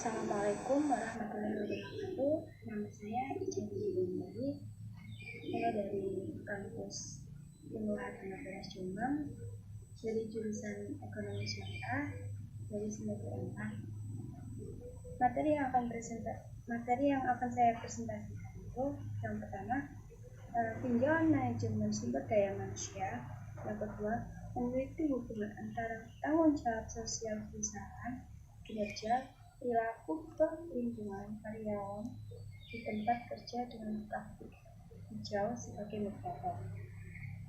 Assalamualaikum warahmatullahi wabarakatuh. Nama saya Ica Binti. Saya dari kampus Ilmu Agama Beras Jombang, dari jurusan Ekonomi Syariah dari semester 4. Materi yang akan saya presentasikan itu yang pertama, tinjauan manajemen sumber daya manusia. Yang kedua, meneliti hubungan antara tanggung jawab sosial perusahaan, kinerja, perilaku ke lingkungan karyawan di tempat kerja dengan praktik hijau sebagai moderator.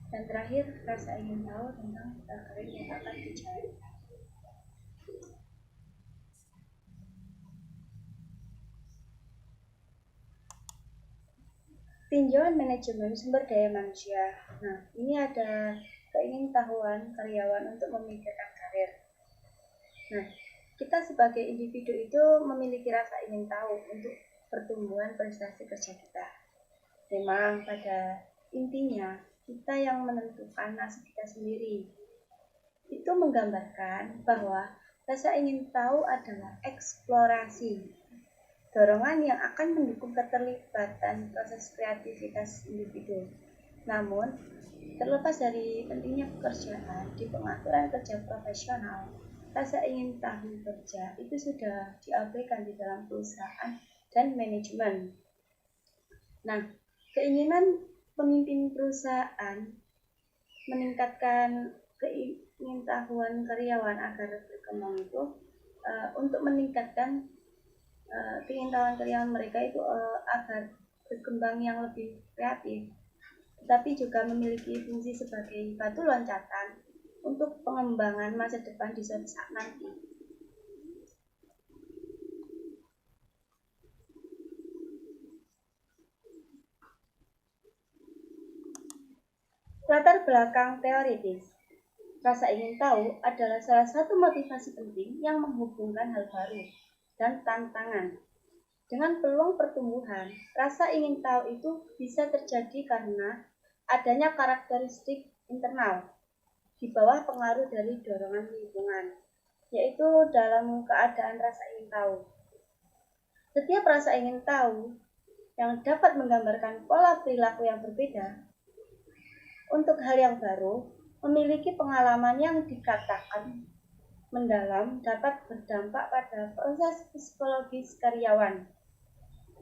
Dan terakhir, rasa ingin tahu tentang karir yang akan dicari. Tinjauan manajemen sumber daya manusia. Nah, ini ada keingintahuan karyawan untuk memikirkan karir. Nah, kita sebagai individu itu memiliki rasa ingin tahu untuk pertumbuhan prestasi kerja kita. Memang pada intinya kita yang menentukan nasib kita sendiri. Itu menggambarkan bahwa rasa ingin tahu adalah eksplorasi, dorongan yang akan mendukung keterlibatan proses kreativitas individu. Namun, terlepas dari pentingnya pekerjaan di pengaturan kerja profesional, rasa ingin tahu kerja itu sudah diabaikan di dalam perusahaan dan manajemen. Nah, keinginan pemimpin perusahaan meningkatkan keingintahuan karyawan agar berkembang itu untuk meningkatkan keingintahuan karyawan mereka itu agar berkembang yang lebih kreatif, tetapi juga memiliki fungsi sebagai batu loncatan untuk pengembangan masa depan di suatu saat nanti. Latar belakang teoritis. Rasa ingin tahu adalah salah satu motivasi penting yang menghubungkan hal baru dan tantangan. Dengan peluang pertumbuhan, rasa ingin tahu itu bisa terjadi karena adanya karakteristik internal di bawah pengaruh dari dorongan lingkungan, yaitu dalam keadaan rasa ingin tahu. Setiap rasa ingin tahu yang dapat menggambarkan pola perilaku yang berbeda untuk hal yang baru memiliki pengalaman yang dikatakan mendalam dapat berdampak pada proses psikologis karyawan.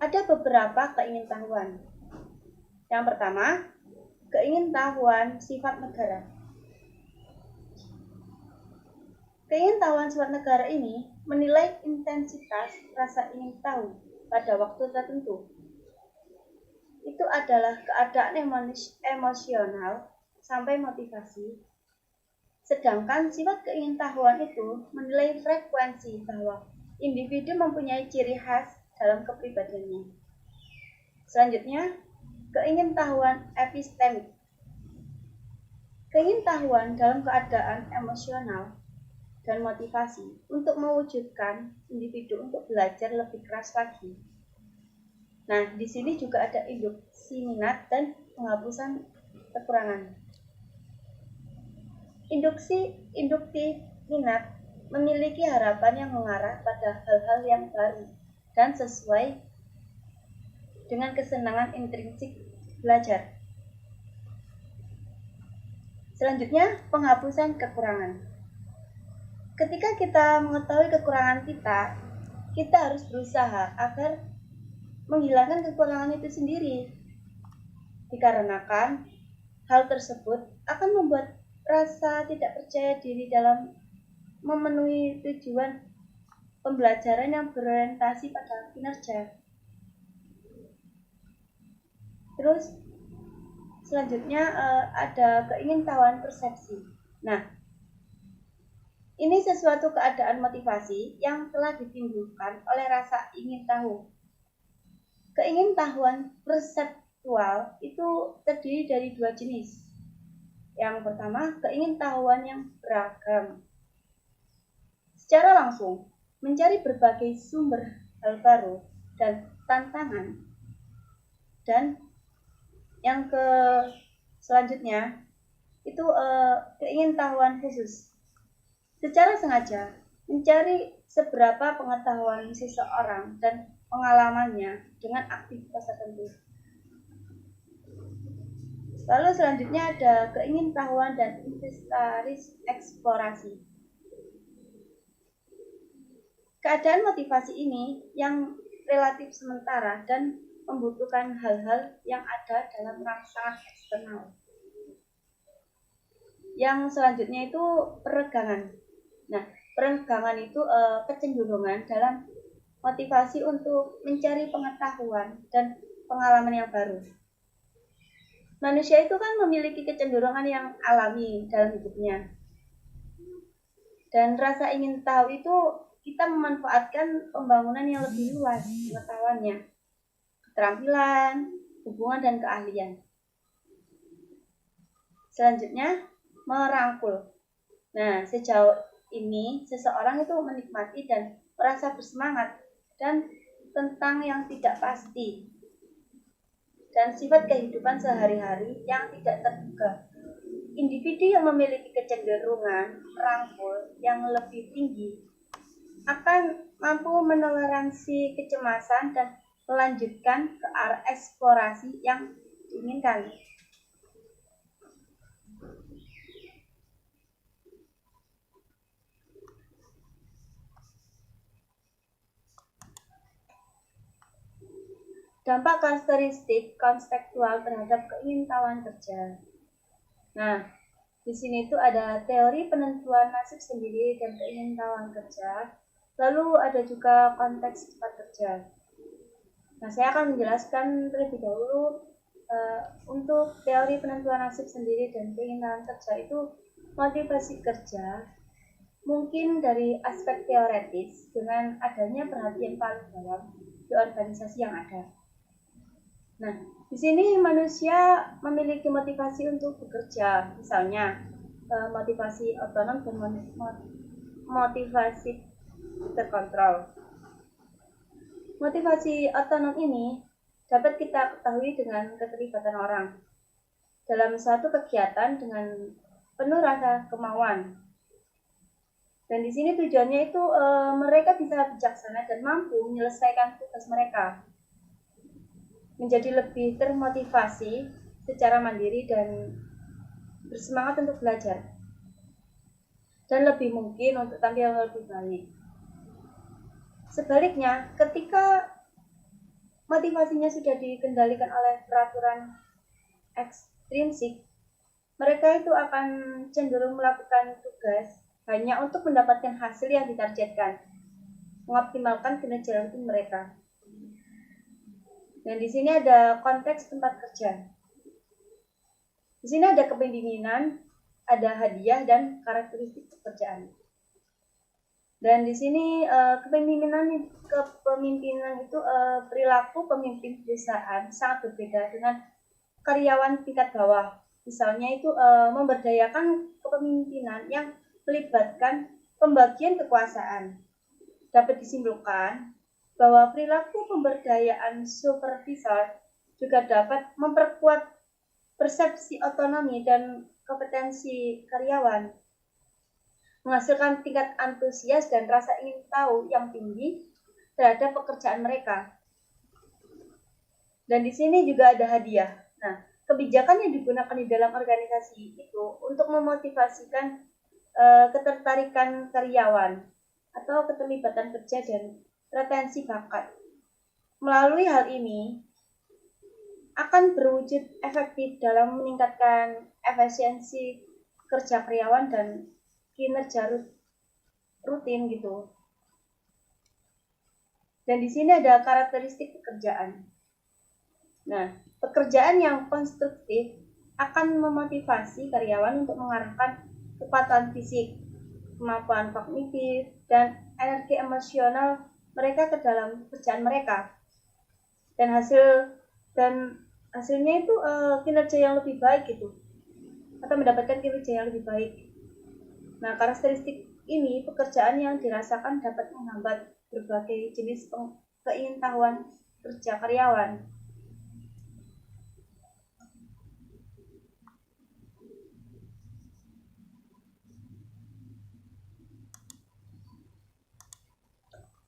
Ada beberapa keingintahuan. Yang pertama, keingintahuan sifat negara. Keingintahuan sifat negara ini menilai intensitas rasa ingin tahu pada waktu tertentu. Itu adalah keadaan emosional sampai motivasi. Sedangkan sifat keingintahuan itu menilai frekuensi bahwa individu mempunyai ciri khas dalam kepribadiannya. Selanjutnya, keingintahuan epistemik. Keingintahuan dalam keadaan emosional dan motivasi untuk mewujudkan individu untuk belajar lebih keras lagi. Nah, di sini juga ada induksi minat dan penghapusan kekurangan. Induktif minat memiliki harapan yang mengarah pada hal-hal yang baru dan sesuai dengan kesenangan intrinsik belajar. Selanjutnya, penghapusan kekurangan. Ketika kita mengetahui kekurangan kita harus berusaha agar menghilangkan kekurangan itu sendiri. Dikarenakan hal tersebut akan membuat rasa tidak percaya diri dalam memenuhi tujuan pembelajaran yang berorientasi pada kinerja. Terus selanjutnya ada keingintahuan persepsi. Nah, ini sesuatu keadaan motivasi yang telah ditimbulkan oleh rasa ingin tahu. Keingintahuan perseptual itu terdiri dari dua jenis. Yang pertama, keingintahuan yang beragam. Secara langsung, mencari berbagai sumber hal baru dan tantangan. Dan yang selanjutnya, itu keingintahuan khusus. Secara sengaja, mencari seberapa pengetahuan seseorang dan pengalamannya dengan aktivitas tertentu. Lalu selanjutnya ada keingintahuan dan inventaris eksplorasi. Keadaan motivasi ini yang relatif sementara dan membutuhkan hal-hal yang ada dalam rangsangan eksternal. Yang selanjutnya itu peregangan. Nah, peregangan itu kecenderungan dalam motivasi untuk mencari pengetahuan dan pengalaman yang baru. Manusia itu kan memiliki kecenderungan yang alami dalam hidupnya. Dan rasa ingin tahu itu kita memanfaatkan pembangunan yang lebih luas pengetahuannya, keterampilan, hubungan, dan keahlian. Selanjutnya, merangkul. Nah, sejauh ini seseorang itu menikmati dan merasa bersemangat dan tentang yang tidak pasti dan sifat kehidupan sehari-hari yang tidak terduga. Individu yang memiliki kecenderungan merangkul yang lebih tinggi akan mampu menoleransi kecemasan dan melanjutkan ke arah eksplorasi yang diinginkan. Dampak karakteristik konseptual terhadap keingintahuan kerja. Nah, di sini itu ada teori penentuan nasib sendiri dan keingintahuan kerja. Lalu ada juga konteks tempat kerja. Nah, saya akan menjelaskan terlebih dahulu untuk teori penentuan nasib sendiri dan keingintahuan kerja itu motivasi kerja mungkin dari aspek teoretis dengan adanya perhatian paling dalam di organisasi yang ada. Nah, di sini manusia memiliki motivasi untuk bekerja, misalnya motivasi otonom dan motivasi terkontrol. Motivasi otonom ini dapat kita ketahui dengan keterlibatan orang dalam suatu kegiatan dengan penuh rasa kemauan. Dan di sini tujuannya itu mereka bisa bijaksana dan mampu menyelesaikan tugas mereka, menjadi lebih termotivasi secara mandiri dan bersemangat untuk belajar, dan lebih mungkin untuk tampil lebih baik. Sebaliknya, ketika motivasinya sudah dikendalikan oleh peraturan ekstrinsik, mereka itu akan cenderung melakukan tugas hanya untuk mendapatkan hasil yang ditargetkan, mengoptimalkan kinerja rutin mereka. Dan di sini ada konteks tempat kerja. Di sini ada kepemimpinan, ada hadiah, dan karakteristik pekerjaan. Dan di sini kepemimpinan itu perilaku pemimpin perusahaan sangat berbeda dengan karyawan tingkat bawah. Misalnya itu memberdayakan kepemimpinan yang melibatkan pembagian kekuasaan. Dapat disimpulkan bahwa perilaku pemberdayaan supervisor juga dapat memperkuat persepsi otonomi dan kompetensi karyawan, menghasilkan tingkat antusias dan rasa ingin tahu yang tinggi terhadap pekerjaan mereka. Dan di sini juga ada hadiah. Nah, kebijakan yang digunakan di dalam organisasi itu untuk memotivasikan ketertarikan karyawan atau keterlibatan kerja dan retensi bakat. Melalui hal ini akan berwujud efektif dalam meningkatkan efisiensi kerja karyawan dan kinerja rutin gitu. Dan di sini ada karakteristik pekerjaan. Nah, pekerjaan yang konstruktif akan memotivasi karyawan untuk mengarahkan kepatuhan fisik, kemampuan kognitif, dan energi emosional mereka ke dalam pekerjaan mereka. Dan hasilnya itu kinerja yang lebih baik gitu, atau mendapatkan kinerja yang lebih baik. Nah, karakteristik ini pekerjaan yang dirasakan dapat menghambat berbagai jenis keingintahuan kerja karyawan.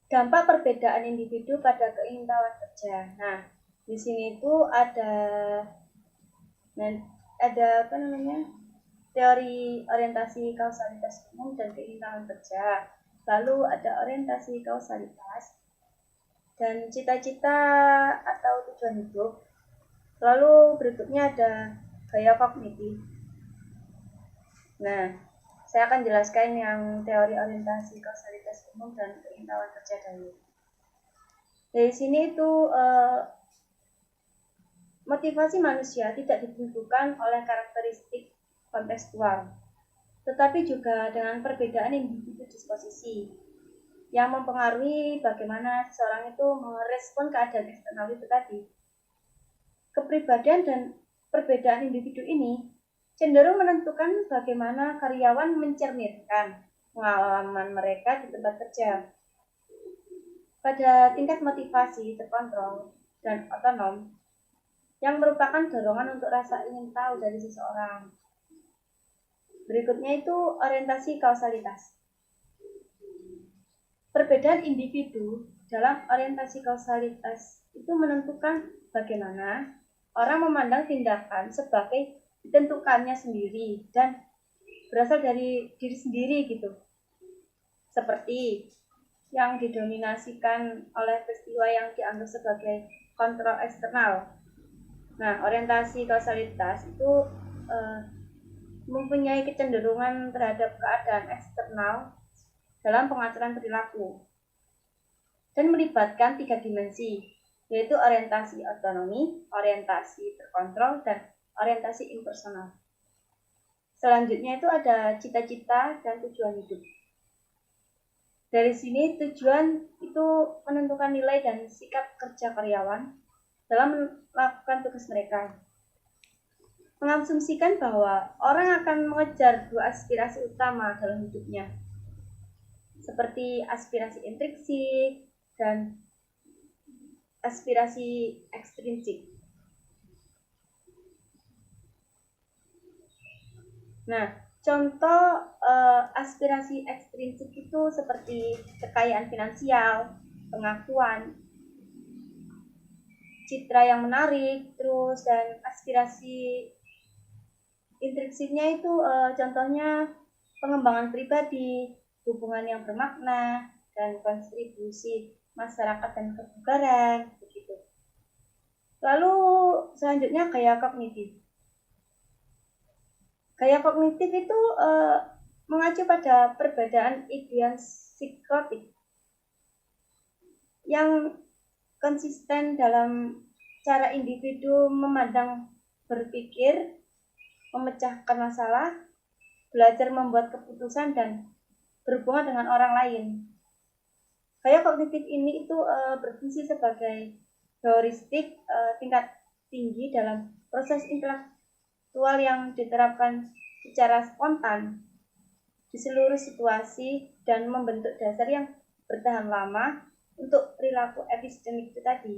Dampak perbedaan individu pada keingintahuan kerja. Nah, di sini itu ada teori orientasi kausalitas umum dan keingintahuan kerja. Lalu ada orientasi kausalitas dan cita-cita atau tujuan hidup. Lalu berikutnya ada gaya kognitif. Nah, saya akan jelaskan yang teori orientasi kausalitas umum dan keingintahuan kerja dahulu. Dari sini itu motivasi manusia tidak ditentukan oleh karakteristik kontekstual, tetapi juga dengan perbedaan individu disposisi yang mempengaruhi bagaimana seseorang itu merespon keadaan eksternal itu tadi. Kepribadian dan perbedaan individu ini cenderung menentukan bagaimana karyawan mencerminkan pengalaman mereka di tempat kerja. Pada tingkat motivasi terkontrol dan otonom, yang merupakan dorongan untuk rasa ingin tahu dari seseorang. Berikutnya itu orientasi kausalitas. Perbedaan individu dalam orientasi kausalitas itu menentukan bagaimana orang memandang tindakan sebagai ditentukannya sendiri dan berasal dari diri sendiri gitu. Seperti yang didominasikan oleh peristiwa yang dianggap sebagai kontrol eksternal. Nah, orientasi kausalitas itu mempunyai kecenderungan terhadap keadaan eksternal dalam pengaturan perilaku dan melibatkan 3 dimensi, yaitu orientasi otonomi, orientasi terkontrol, dan orientasi impersonal. Selanjutnya itu ada cita-cita dan tujuan hidup. Dari sini tujuan itu menentukan nilai dan sikap kerja karyawan dalam melakukan tugas mereka. Mengasumsikan bahwa orang akan mengejar 2 aspirasi utama dalam hidupnya, seperti aspirasi intrinsik dan aspirasi ekstrinsik. Nah, contoh aspirasi ekstrinsik itu seperti kekayaan finansial, pengakuan, citra yang menarik, terus dan aspirasi intrinsiknya itu contohnya pengembangan pribadi, hubungan yang bermakna, dan kontribusi masyarakat dan kebugaran, begitu. Lalu selanjutnya gaya kognitif. Gaya kognitif itu mengacu pada perbedaan idiosinkrotik yang konsisten dalam cara individu memandang, berpikir, memecahkan masalah, belajar membuat keputusan, dan berhubungan dengan orang lain. Gaya kognitif ini itu berfungsi sebagai heuristik tingkat tinggi dalam proses intelektual yang diterapkan secara spontan di seluruh situasi dan membentuk dasar yang bertahan lama untuk perilaku epistemik itu tadi.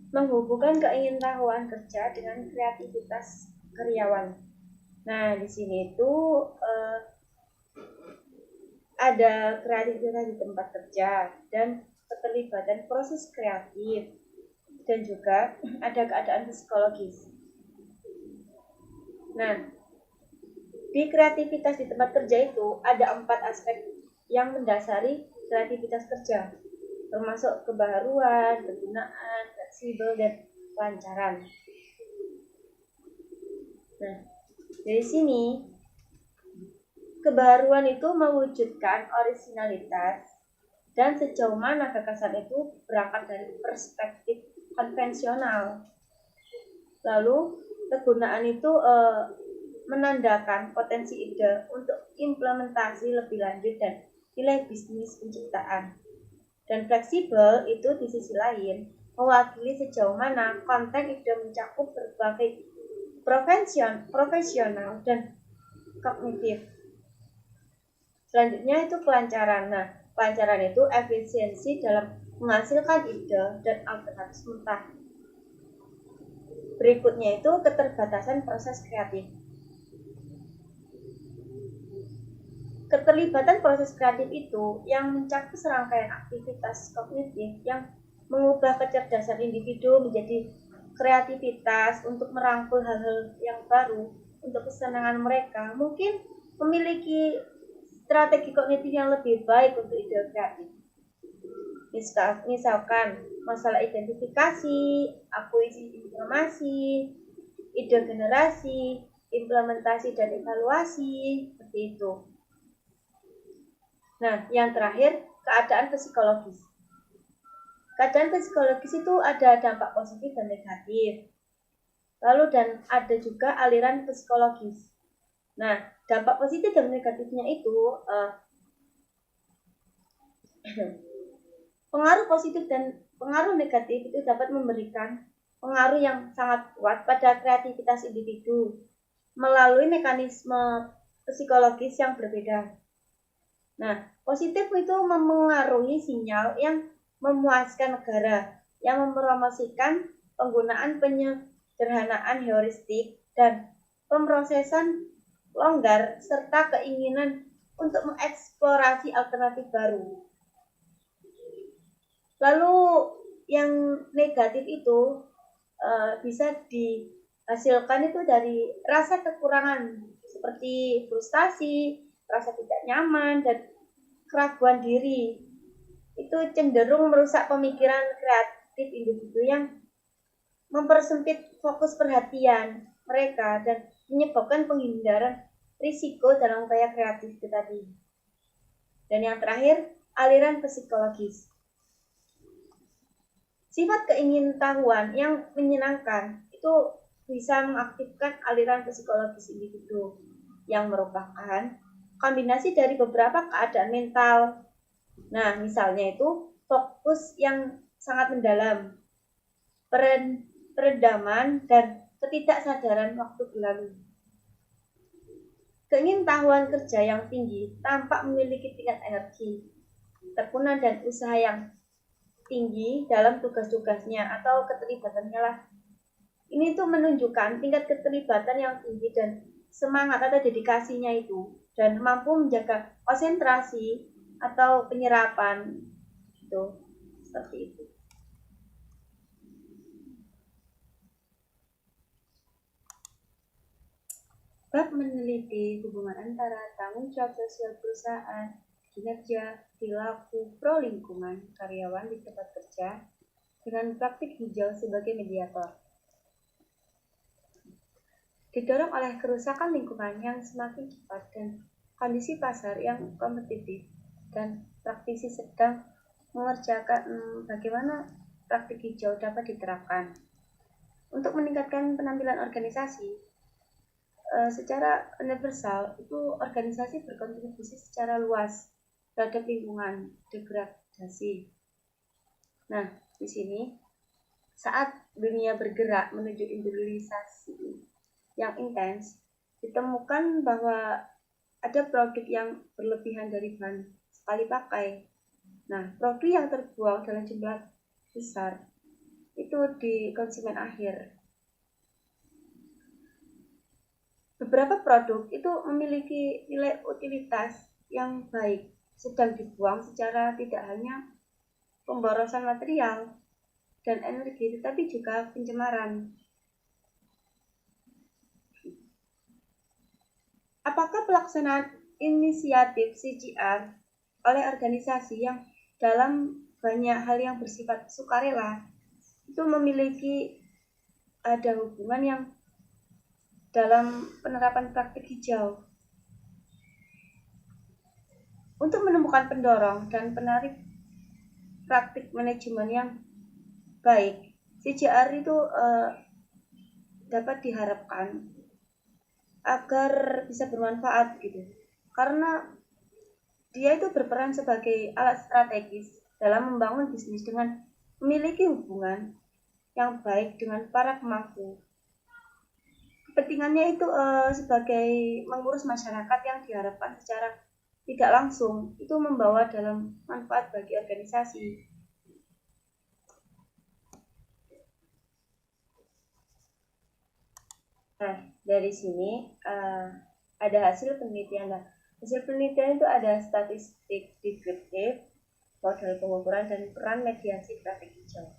Menghubungkan keingintahuan kerja dengan kreativitas karyawan. Nah, di sini itu ada kreativitas di tempat kerja dan keterlibatan proses kreatif dan juga ada keadaan psikologis. Nah, di kreativitas di tempat kerja itu ada 4 aspek yang mendasari kreativitas kerja, termasuk kebaruan, kegunaan, fleksibel, dan kelancaran. Nah, dari sini kebaruan itu mewujudkan originalitas dan sejauh mana gagasan itu berangkat dari perspektif konvensional. Lalu kegunaan itu menandakan potensi ide untuk implementasi lebih lanjut dan nilai bisnis penciptaan. Dan fleksibel itu di sisi lain mewakili sejauh mana konten ide mencakup berbagai profesional dan kognitif. Selanjutnya itu kelancaran. Nah, kelancaran itu efisiensi dalam menghasilkan ide dan alternatif mentah. Berikutnya itu keterbatasan proses kreatif. Keterlibatan proses kreatif itu yang mencakup serangkaian aktivitas kognitif yang mengubah kecerdasan individu menjadi kreativitas untuk merangkul hal-hal yang baru untuk kesenangan mereka, mungkin memiliki strategi kognitif yang lebih baik untuk ide kreatif. Misalkan masalah identifikasi, akuisisi informasi, ide generasi, implementasi dan evaluasi, seperti itu. Nah, yang terakhir, keadaan psikologis. Keadaan psikologis itu ada dampak positif dan negatif. Lalu dan ada juga aliran psikologis. Nah, dampak positif dan negatifnya itu pengaruh positif dan pengaruh negatif itu dapat memberikan pengaruh yang sangat kuat pada kreativitas individu melalui mekanisme psikologis yang berbeda. Nah, positif itu memengaruhi sinyal yang memuaskan negara, yang mempromosikan penggunaan penyederhanaan heuristik dan pemrosesan longgar serta keinginan untuk mengeksplorasi alternatif baru. Lalu yang negatif itu bisa dihasilkan itu dari rasa kekurangan seperti frustasi, rasa tidak nyaman, dan keraguan diri. Itu cenderung merusak pemikiran kreatif individu yang mempersempit fokus perhatian mereka dan menyebabkan penghindaran risiko dalam upaya kreatif itu tadi. Dan yang terakhir, aliran psikologis. Sifat keingintahuan yang menyenangkan itu bisa mengaktifkan aliran psikologis individu yang merupakan kombinasi dari beberapa keadaan mental. Nah, misalnya itu fokus yang sangat mendalam, peredaman, dan ketidaksadaran waktu berlalu. Keingintahuan kerja yang tinggi tampak memiliki tingkat energi, tekuna dan usaha yang tinggi dalam tugas-tugasnya atau keterlibatannya lah. Ini tuh menunjukkan tingkat keterlibatan yang tinggi dan semangat atau dedikasinya itu, dan mampu menjaga konsentrasi atau penyerapan itu, seperti itu. Bab meneliti hubungan antara tanggung jawab sosial perusahaan, kinerja, perilaku, pro lingkungan, karyawan di tempat kerja, dengan praktik hijau sebagai mediator. Didorong oleh kerusakan lingkungan yang semakin cepat dan kondisi pasar yang kompetitif, dan praktisi sedang mengerjakan bagaimana praktik hijau dapat diterapkan. Untuk meningkatkan penampilan organisasi, secara universal itu organisasi berkontribusi secara luas terhadap lingkungan degradasi. Nah, di sini saat dunia bergerak menuju industrialisasi yang intens, ditemukan bahwa ada produk yang berlebihan dari bahan sekali pakai. Nah, produk yang terbuang dalam jumlah besar itu di konsumen akhir. Beberapa produk itu memiliki nilai utilitas yang baik, sedang dibuang secara tidak hanya pemborosan material dan energi, tetapi juga pencemaran. Apakah pelaksanaan inisiatif CGR oleh organisasi yang dalam banyak hal yang bersifat sukarela itu memiliki ada hubungan yang dalam penerapan praktik hijau? Untuk menemukan pendorong dan penarik praktik manajemen yang baik, CGR itu dapat diharapkan agar bisa bermanfaat gitu, karena dia itu berperan sebagai alat strategis dalam membangun bisnis dengan memiliki hubungan yang baik dengan para pemangku. Kepentingannya itu sebagai mengurus masyarakat yang diharapkan secara tidak langsung itu membawa dalam manfaat bagi organisasi. Nah, dari sini ada hasil penelitian. Nah, hasil penelitian itu ada statistik deskriptif, model pengukuran, dan peran mediasi trafik hijau.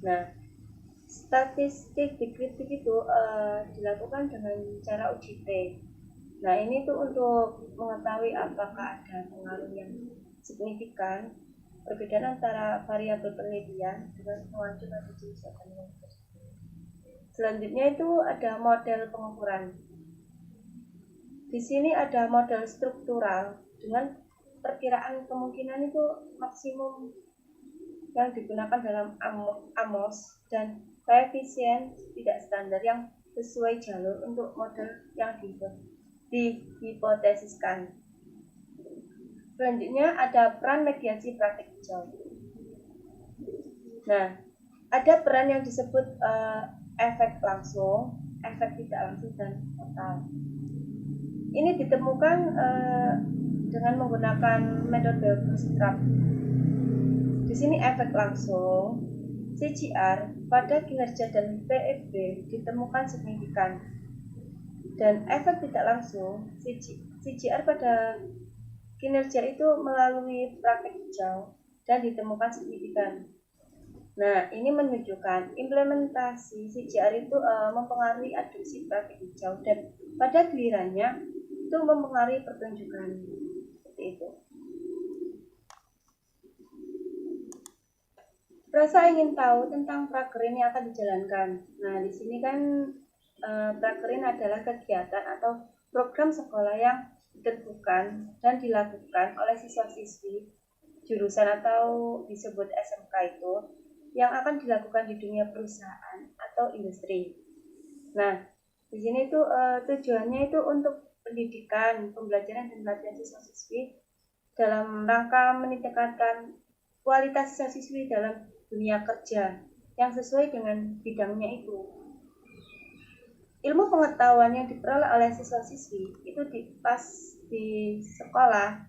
Nah, statistik deskriptif itu dilakukan dengan cara uji T. Nah, ini tuh untuk mengetahui apakah ada pengaruh yang signifikan perbedaan antara variabel penelitian dengan pengacu atau jenis kandungan tersebut. Selanjutnya itu ada model pengukuran. Di sini ada model struktural dengan perkiraan kemungkinan itu maksimum yang digunakan dalam AMOS dan koefisien tidak standar yang sesuai jalur untuk model yang dihipotesiskan. Selanjutnya ada peran mediasi praktik hijau. Nah, ada peran yang disebut efek langsung, efek tidak langsung, dan total. Ini ditemukan dengan menggunakan metode bootstrap. Di sini efek langsung CGR pada kinerja dan PFB ditemukan signifikan, dan efek tidak langsung CGR pada kinerja itu melalui praktik hijau dan ditemukan signifikan. Nah, ini menunjukkan implementasi CGR itu mempengaruhi adopsi praktik hijau dan pada gilirannya itu mempengaruhi pertunjukan. Seperti itu. Rasa ingin tahu tentang prakerin yang akan dijalankan. Nah, di sini kan prakerin adalah kegiatan atau program sekolah yang ditentukan dan dilakukan oleh siswa-siswi jurusan atau disebut SMK itu yang akan dilakukan di dunia perusahaan atau industri. Nah, di sini tuh tujuannya itu untuk pendidikan, pembelajaran dan pelatihan siswa-siswi dalam rangka meningkatkan kualitas siswa-siswi dalam dunia kerja yang sesuai dengan bidangnya itu. Ilmu pengetahuan yang diperoleh oleh siswa-siswi itu pas di sekolah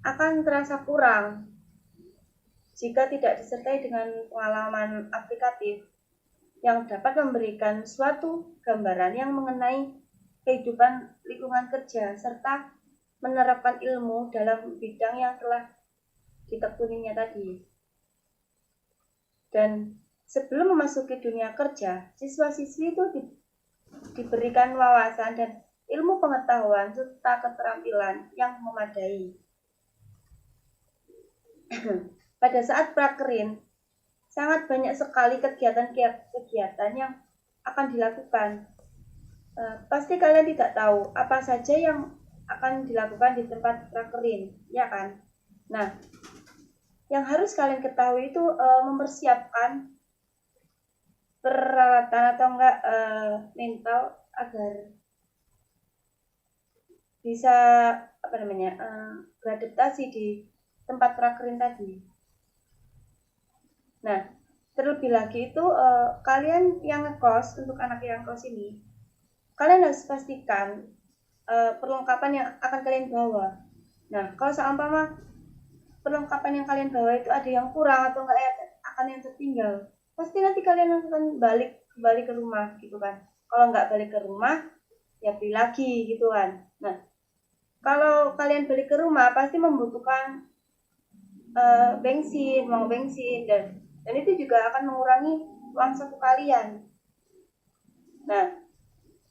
akan terasa kurang jika tidak disertai dengan pengalaman aplikatif yang dapat memberikan suatu gambaran yang mengenai kehidupan lingkungan kerja serta menerapkan ilmu dalam bidang yang telah ditekuninya tadi. Dan sebelum memasuki dunia kerja, siswa-siswi itu diberikan wawasan dan ilmu pengetahuan serta keterampilan yang memadai. Pada saat prakerin, sangat banyak sekali kegiatan yang akan dilakukan. Pasti kalian tidak tahu apa saja yang akan dilakukan di tempat prakerin, ya kan? Nah, yang harus kalian ketahui itu mempersiapkan peralatan atau enggak mental agar bisa beradaptasi di tempat prakerin tadi. Nah, terlebih lagi itu kalian yang ngekos, untuk anak yang ngekos ini, kalian harus pastikan perlengkapan yang akan kalian bawa. Nah, kalau seumpama perlengkapan yang kalian bawa itu ada yang kurang atau enggak akan yang tertinggal, pasti nanti kalian akan balik ke rumah gitu kan. Kalau enggak balik ke rumah, ya beli lagi gitu kan. Nah, kalau kalian balik ke rumah pasti membutuhkan bensin, uang bensin, dan itu juga akan mengurangi uang saku kalian. Nah,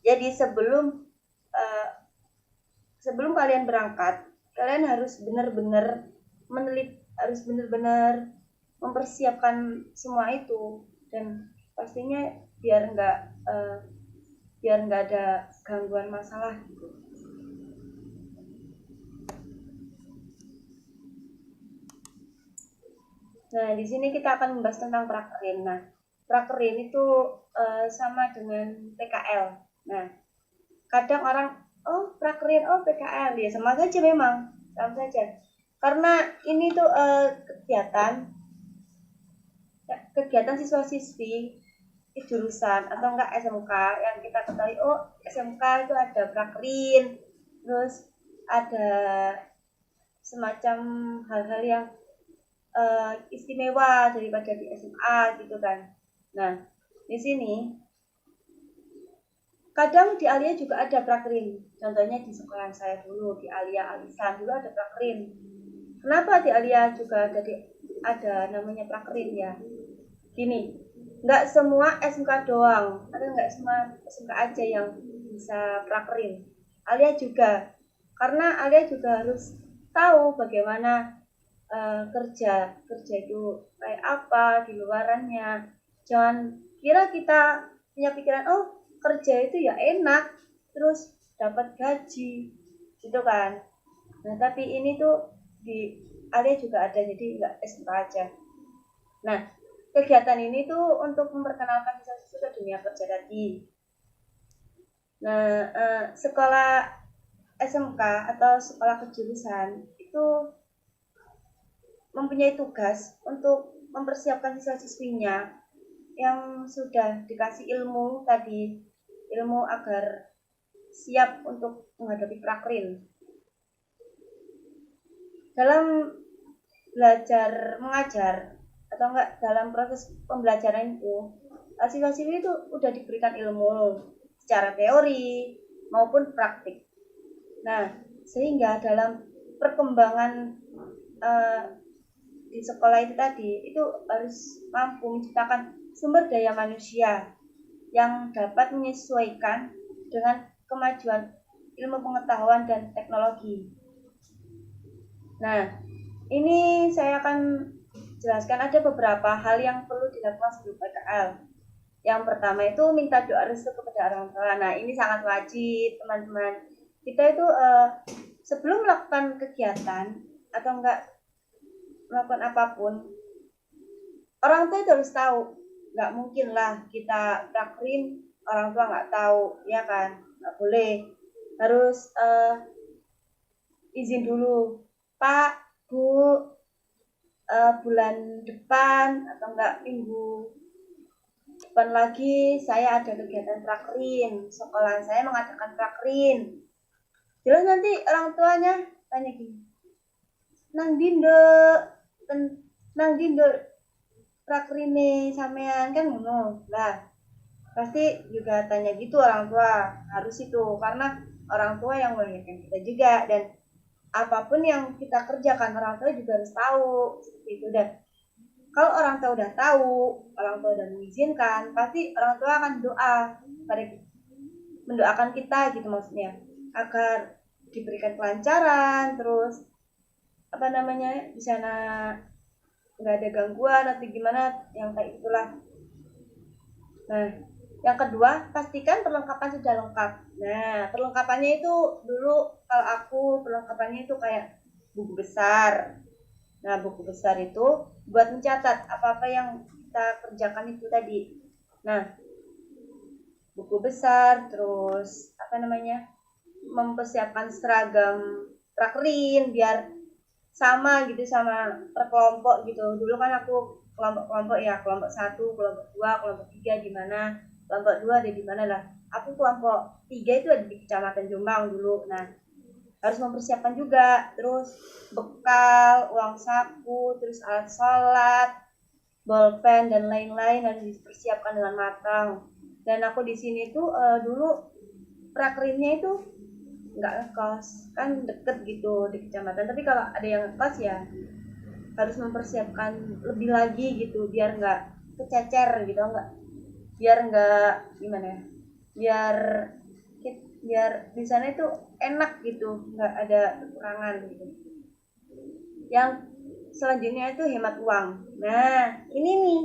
jadi sebelum kalian berangkat, kalian harus benar-benar harus benar-benar mempersiapkan semua itu, dan pastinya biar nggak ada gangguan masalah gitu. Nah, di sini kita akan membahas tentang prakerin. Nah, prakerin itu sama dengan PKL. Nah, kadang orang prakerin, PKL, ya sama saja memang, sama saja. Karena ini tuh kegiatan siswa-siswi di jurusan atau enggak SMK yang kita ketahui, SMK itu ada prakerin, terus ada semacam hal-hal yang istimewa daripada di SMA gitu kan. Nah, di sini Kadang di Alia juga ada prakrin. Contohnya di sekolah saya dulu, di Alia Alisan dulu ada prakrin. Kenapa di Alia juga ada namanya prakrin ya? Gini, nggak semua SMK doang, atau nggak semua SMK aja yang bisa prakrin. Alia juga, karena Alia juga harus tahu bagaimana kerja itu kayak apa di luarannya. Jangan kira kita punya pikiran, oh kerja itu ya enak, terus dapat gaji, gitu kan. Nah tapi ini tuh di Alia juga ada, jadi nggak SMK aja. Nah kegiatan ini tuh untuk memperkenalkan siswa-siswa ke dunia kerja tadi. Nah sekolah SMK atau sekolah kejurusan itu mempunyai tugas untuk mempersiapkan siswa-siswinya yang sudah dikasih ilmu tadi, ilmu agar siap untuk menghadapi prakrin. Dalam belajar mengajar atau enggak dalam proses pembelajaran itu, siswa-siswi itu udah diberikan ilmu secara teori maupun praktik. Nah, sehingga dalam perkembangan di sekolah itu tadi itu harus mampu menciptakan sumber daya manusia yang dapat menyesuaikan dengan kemajuan ilmu pengetahuan dan teknologi. Nah, ini saya akan jelaskan ada beberapa hal yang perlu dilakukan sebelum PKL. Yang pertama itu minta doa restu kepada orang tua. Nah, ini sangat wajib, teman-teman. Kita itu sebelum melakukan kegiatan atau enggak melakukan apapun, orang tua itu harus tahu. Nggak mungkin lah kita prakrin orang tua nggak tahu, ya kan? Nggak boleh. Harus izin dulu, Pak, Bu, bulan depan atau enggak minggu depan lagi saya ada kegiatan prakrin, sekolah saya mengadakan prakrin. Jelas nanti orang tuanya tanya gini, nang dindo prakrine sampean kan ngono lah, pasti juga tanya gitu orang tua, harus itu karena orang tua yang melahirkan kita juga, dan apapun yang kita kerjakan orang tua juga harus tahu seperti itu. Dan kalau orang tua udah tahu, orang tua udah mengizinkan, pasti orang tua akan doa pada mendoakan kita gitu, maksudnya agar diberikan kelancaran, terus apa namanya di sana nggak ada gangguan atau gimana yang kayak itulah. Nah, yang kedua, pastikan perlengkapan sudah lengkap. Nah, perlengkapannya itu dulu kalau aku perlengkapannya itu kayak buku besar. Nah, buku besar itu buat mencatat apa-apa yang kita kerjakan itu tadi. Nah, buku besar, terus apa namanya mempersiapkan seragam prakrin biar sama gitu sama per kelompok gitu. Dulu kan aku kelompok-kelompok ya, kelompok 1, kelompok 2, kelompok 3 di mana, kelompok 2 ada di mana lah. Aku kelompok 3 itu ada di Kecamatan Jombang dulu. Nah, harus mempersiapkan juga, terus bekal, uang saku, terus alat sholat, bolpen dan lain-lain harus dipersiapkan dengan matang. Dan aku di sini tuh dulu prakrinnya itu nggak ngekos, kan deket gitu di kecamatan, tapi kalau ada yang ngekos ya harus mempersiapkan lebih lagi gitu biar nggak kececer gitu, biar nggak gimana ya, biar di sana itu enak gitu, nggak ada kekurangan gitu. Yang selanjutnya itu hemat uang. Nah ini nih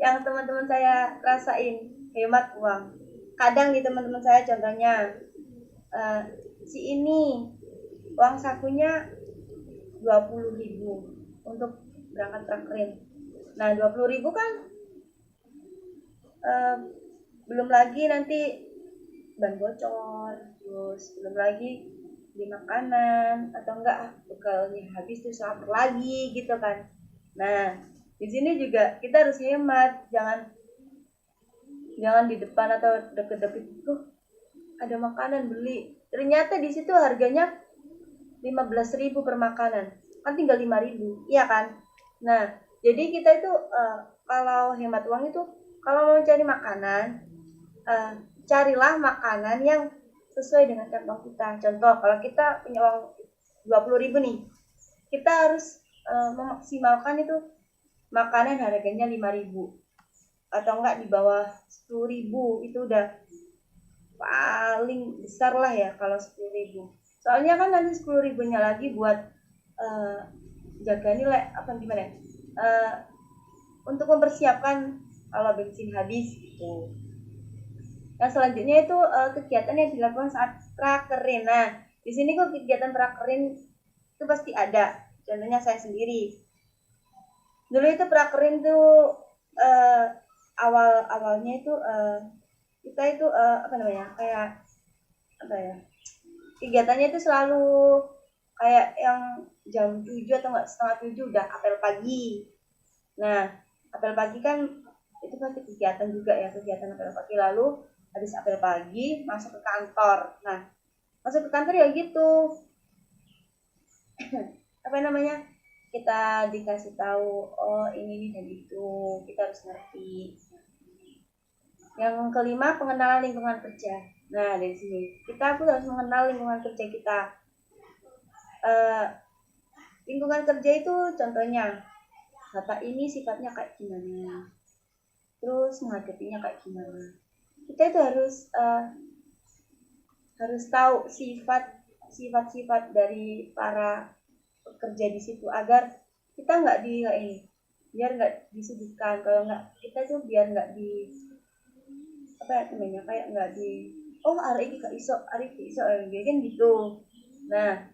yang teman-teman saya rasain, hemat uang. Kadang nih teman-teman saya contohnya si ini uang sakunya 20.000 untuk berangkat prakrin. Nah 20.000 kan belum lagi nanti ban bocor, terus belum lagi beli makanan atau enggak bekalnya habis tuh lapar lagi gitu kan. Nah di sini juga kita harus hemat, jangan di depan atau deket-deket tuh ada makanan beli, ternyata di situ harganya 15.000 per makanan, kan tinggal 5.000, iya kan? Nah jadi kita itu kalau hemat uang itu kalau mau cari makanan carilah makanan yang sesuai dengan kantong kita. Contoh, kalau kita punya uang 20.000 nih, kita harus memaksimalkan itu makanan harganya 5.000 atau enggak di bawah 10.000, itu udah paling besar lah ya kalau 10.000. Soalnya kan nanti 10.000-nya lagi buat jaga nilai apa gimana ya? Untuk mempersiapkan kalau bensin habis gitu. Yang selanjutnya itu kegiatan yang dilakukan saat prakerin. Nah, di sini kok kegiatan prakerin itu pasti ada. Contohnya saya sendiri. Dulu itu prakerin tuh awalnya itu kita itu apa namanya, kayak apa ya, kegiatannya itu selalu kayak yang jam 7 atau enggak setengah 7 udah apel pagi. Nah, apel pagi kan itu pasti kegiatan juga ya, kegiatan apel pagi. Lalu habis apel pagi masuk ke kantor. Nah, masuk ke kantor ya gitu apa namanya, kita dikasih tahu oh ini dan itu, kita harus ngerti. Yang kelima, pengenalan lingkungan kerja. Nah, dari sini kita harus mengenal lingkungan kerja kita. Lingkungan kerja itu contohnya bapak ini sifatnya kayak gimana, terus menghadapinya kayak gimana. Kita itu harus tahu sifat-sifat dari para pekerja di situ agar kita nggak biar nggak disudutkan. Kalau nggak, kita tuh biar nggak di apa namanya, kayak nggak di hari ini gak iso kan gitu. Nah,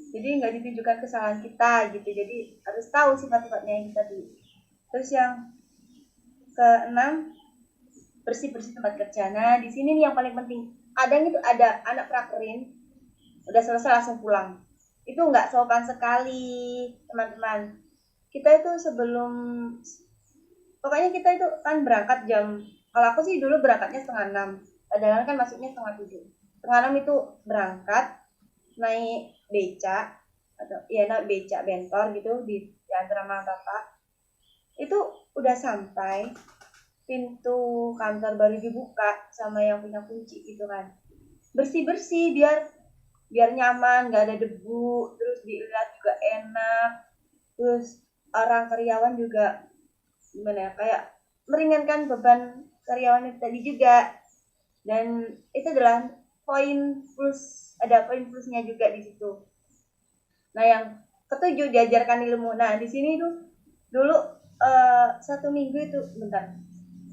jadi nggak ditunjukkan kesalahan kita gitu. Jadi harus tahu sifat-sifatnya yang kita tuh. Terus yang keenam, bersih-bersih tempat kerja. Nah, di sini nih yang paling penting. Kadang itu ada anak prakerin udah selesai langsung pulang. Itu nggak sopan sekali, teman-teman. Kita itu pokoknya kita itu kan berangkat kalau aku sih dulu berangkatnya 5:30. Padahal kan masuknya 6:30. 5:30 itu berangkat, naik beca naik beca bentor gitu di antara sama bapak. Itu udah sampai pintu kantor baru dibuka sama yang punya kunci gitu kan. Bersih-bersih biar nyaman, nggak ada debu, terus dilihat juga enak. Terus orang karyawan juga gimana ya, kayak meringankan beban karyawan itu tadi juga. Dan itu adalah ada poin plusnya juga di situ. Nah, yang ketujuh, diajarkan ilmu. Nah, di sini tuh dulu 1 minggu itu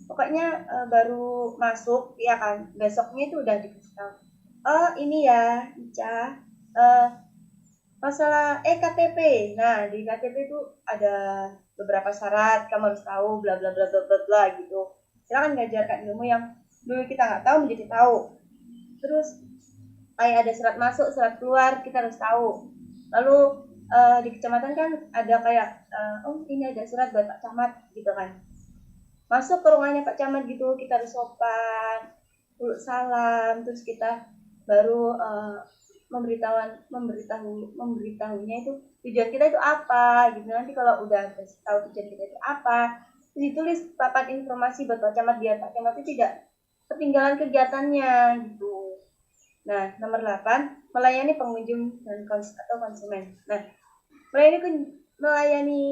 pokoknya baru masuk ya kan, besoknya itu udah dikasih tahu, ini ya Ica, masalah KTP. Nah, di KTP itu ada beberapa syarat, kamu harus tahu bla bla bla bla bla bla gitu. Silakan ngajarkan ilmu yang dulu kita nggak tahu menjadi tahu. Terus kayak ada syarat masuk, syarat keluar, kita harus tahu. Lalu di kecamatan kan ada kayak ini ada surat buat Pak Camat gitu kan. Masuk ke ruangannya Pak Camat gitu, kita harus sopan, peluk salam, terus kita baru memberitahunya itu tujuan kita itu apa gitu. Nanti kalau udah tahu tujuan kita itu apa, terus ditulis papan informasi buat Pak Camat biar Pak Camat itu tidak ketinggalan kegiatannya gitu. Nah, nomor 8, melayani pengunjung dan konsumen. Nah, melayani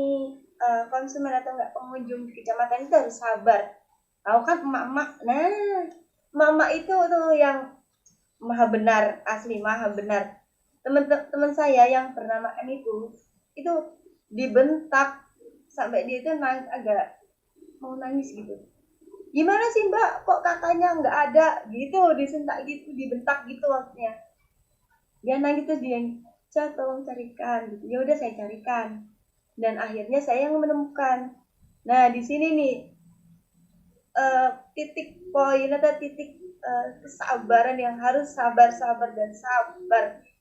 konsumen atau enggak pengunjung di kecamatan itu harus sabar. Tahu kan emak-emak. Nah, emak-emak itu tuh yang maha benar, asli maha benar. Teman-teman saya yang bernama M itu dibentak sampai dia itu agak mau nangis gitu. Gimana sih Mbak, kok kakaknya nggak ada gitu, disentak gitu, dibentak gitu waktunya. Dia nangis terus dia, tolong carikan gitu. Ya udah saya carikan. Dan akhirnya saya yang menemukan. Nah, di sini nih titik poin atau titik kesabaran yang harus sabar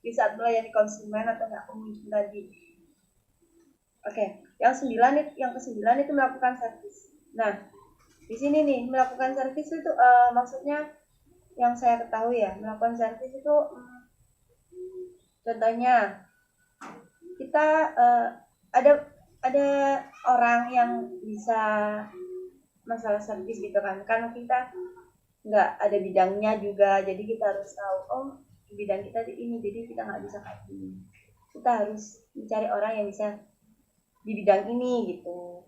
di saat melayani konsumen atau nggak pengunjung tadi. Oke, yang ke-9 itu melakukan servis. Nah, di sini nih melakukan servis itu maksudnya yang saya ketahui ya, melakukan servis itu contohnya kita ada orang yang bisa masalah servis gitu kan kita nggak ada bidangnya juga, jadi kita harus tahu oh bidang kita di ini, jadi kita nggak bisa kayak gini, kita harus mencari orang yang bisa di bidang ini gitu.